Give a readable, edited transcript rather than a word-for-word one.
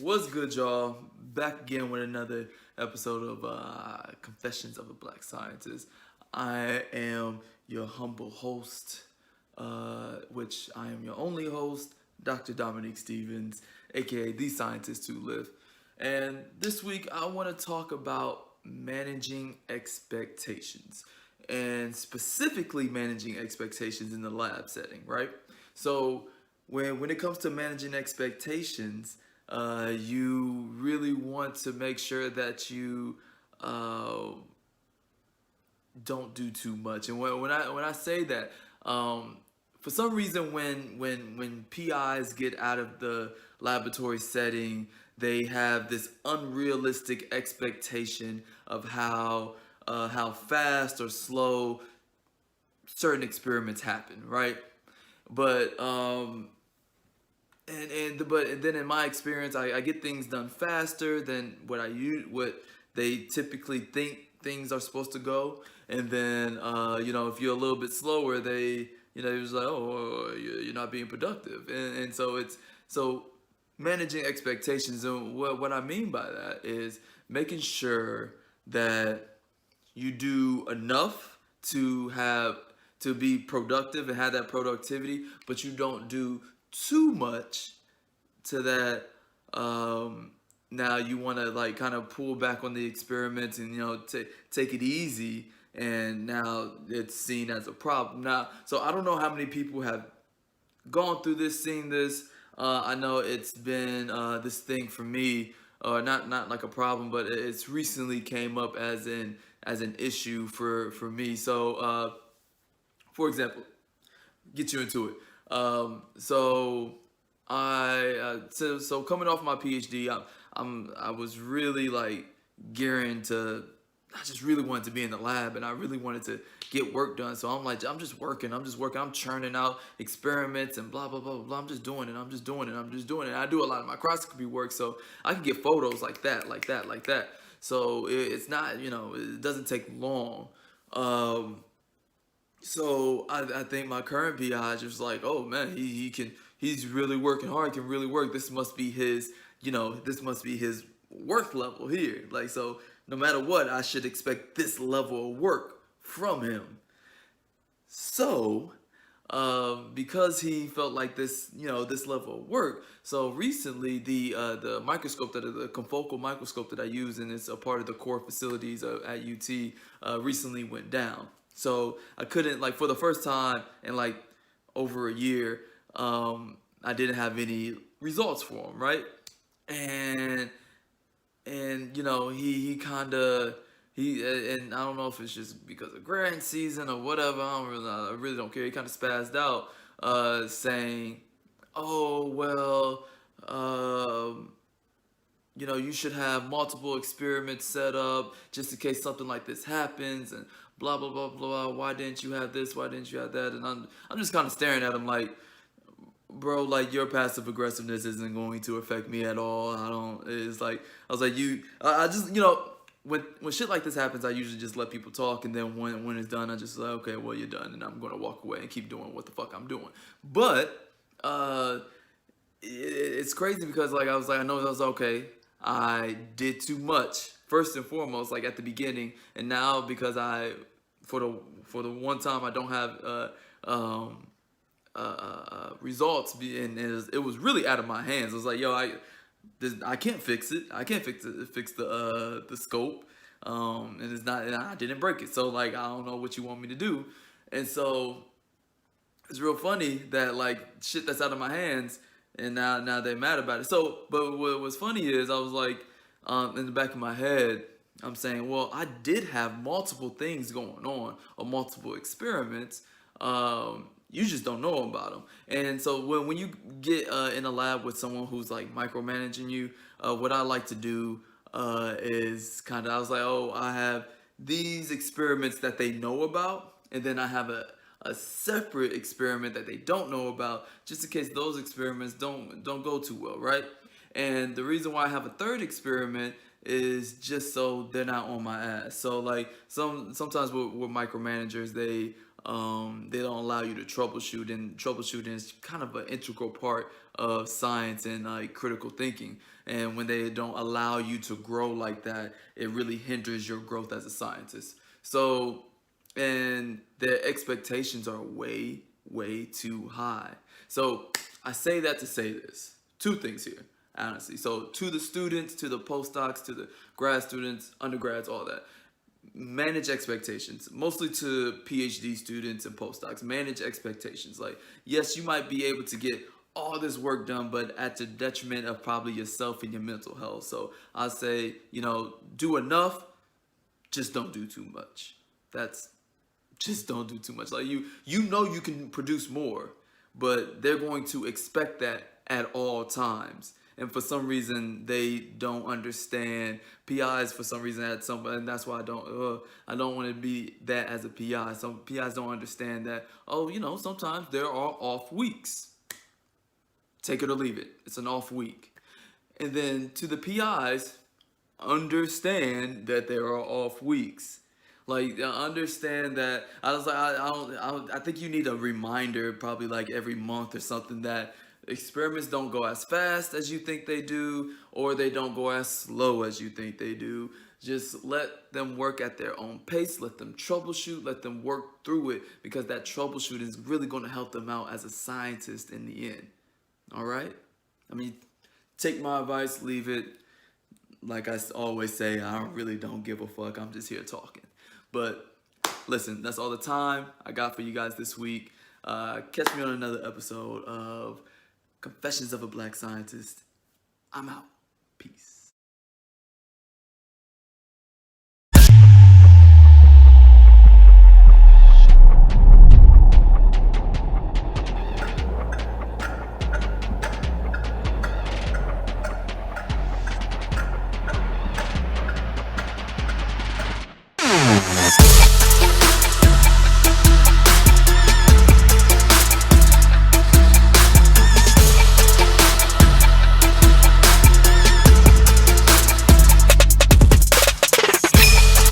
What's good, y'all? Back again with another episode of Confessions of a Black Scientist. I am your humble host, which I am your only host, Dr. Dominique Stevens, aka The Scientist Who Live. And this week, I want to talk about managing expectations, and specifically managing expectations in the lab setting, right? So, when it comes to managing expectations, you really want to make sure that you uh, don't do too much. And when I say that, for some reason, when PIs get out of the laboratory setting, they have this unrealistic expectation of how fast or slow certain experiments happen, right? But but then in my experience, I get things done faster than what they typically think things are supposed to go. And then if you're a little bit slower, they it's like, oh, you're not being productive. And so it's so managing expectations. And what I mean by that is making sure that you do enough to be productive and have that productivity, but you don't do too much to that. Now you want to like kind of pull back on the experiments and take it easy, and now it's seen as a problem. Now, so I don't know how many people have gone through this, seen this. I know it's been this thing for me, not like a problem, but it's recently came up as an issue for me. So, for example, get you into it. So so coming off my PhD, I was really like gearing to. I just really wanted to be in the lab, and I really wanted to get work done. So I'm like, I'm just working. I'm churning out experiments and blah blah blah blah. I'm just doing it. I'm just doing it. I'm just doing it. And I do a lot of microscopy work, so I can get photos like that, like that, like that. So it's not, it doesn't take long. So I think my current PI is just like, oh man, he's really working hard, can really work. This must be this must be his work level here. Like, so no matter what, I should expect this level of work from him. So, because he felt like this, this level of work. So recently, the microscope the confocal microscope that I use, and it's a part of the core facilities at UT, recently went down. So I couldn't, like, for the first time in like over a year, I didn't have any results for him, right? And he kind of and I don't know if it's just because of grant season or whatever. I really don't care. He kind of spazzed out, saying, "Oh well, you should have multiple experiments set up just in case something like this happens, and blah blah blah blah. Why didn't you have this? Why didn't you have that?" And I'm just kind of staring at him like, bro, like your passive aggressiveness isn't going to affect me at all. I don't. It's like I was like I just when shit like this happens, I usually just let people talk, and then when it's done, I just like, okay, well, you're done, and I'm gonna walk away and keep doing what the fuck I'm doing. But it's crazy because like I was like, I know that was okay. I did too much first and foremost, like at the beginning, and now because for the one time I don't have um results, and it was really out of my hands. It was like, yo, I can't fix it. I can't fix the scope, and it's not. And I didn't break it, so like I don't know what you want me to do. And so it's real funny that like shit that's out of my hands, and now they're mad about it. So, but what was funny is I was like, in the back of my head, I'm saying, well, I did have multiple things going on, or multiple experiments. You just don't know about them. And so when you get in a lab with someone who's like micromanaging you, what I like to do is kind of, I was like, oh, I have these experiments that they know about, and then I have a separate experiment that they don't know about, just in case those experiments don't go too well, right? And the reason why I have a third experiment is just so they're not on my ass. So like sometimes with micromanagers, they They don't allow you to troubleshoot, and troubleshooting is kind of an integral part of science and like critical thinking. And when they don't allow you to grow like that, it really hinders your growth as a scientist. So, and their expectations are way, way too high. So I say that to say this. Two things here, honestly. So to the students, to the postdocs, to the grad students, undergrads, all that, manage expectations, mostly to PhD students and postdocs. Manage expectations. Like, yes, you might be able to get all this work done, but at the detriment of probably yourself and your mental health. So I say, do enough, just don't do too much. That's just don't do too much. Like, you can produce more, but they're going to expect that at all times. And for some reason, they don't understand PIs. For some reason, and that's why I don't want to be that as a PI. Some PIs don't understand that. Oh, sometimes there are off weeks. Take it or leave it. It's an off week. And then to the PIs, understand that there are off weeks. Like, understand that. I was like, I think you need a reminder, probably like every month or something, that experiments don't go as fast as you think they do, or they don't go as slow as you think they do. Just let them work at their own pace. Let them troubleshoot. Let them work through it, because that troubleshoot is really going to help them out as a scientist in the end. All right? I mean, take my advice, leave it. Like I always say, I really don't give a fuck. I'm just here talking. But listen, that's all the time I got for you guys this week. Catch me on another episode of Confessions of a Black Scientist. I'm out. Peace.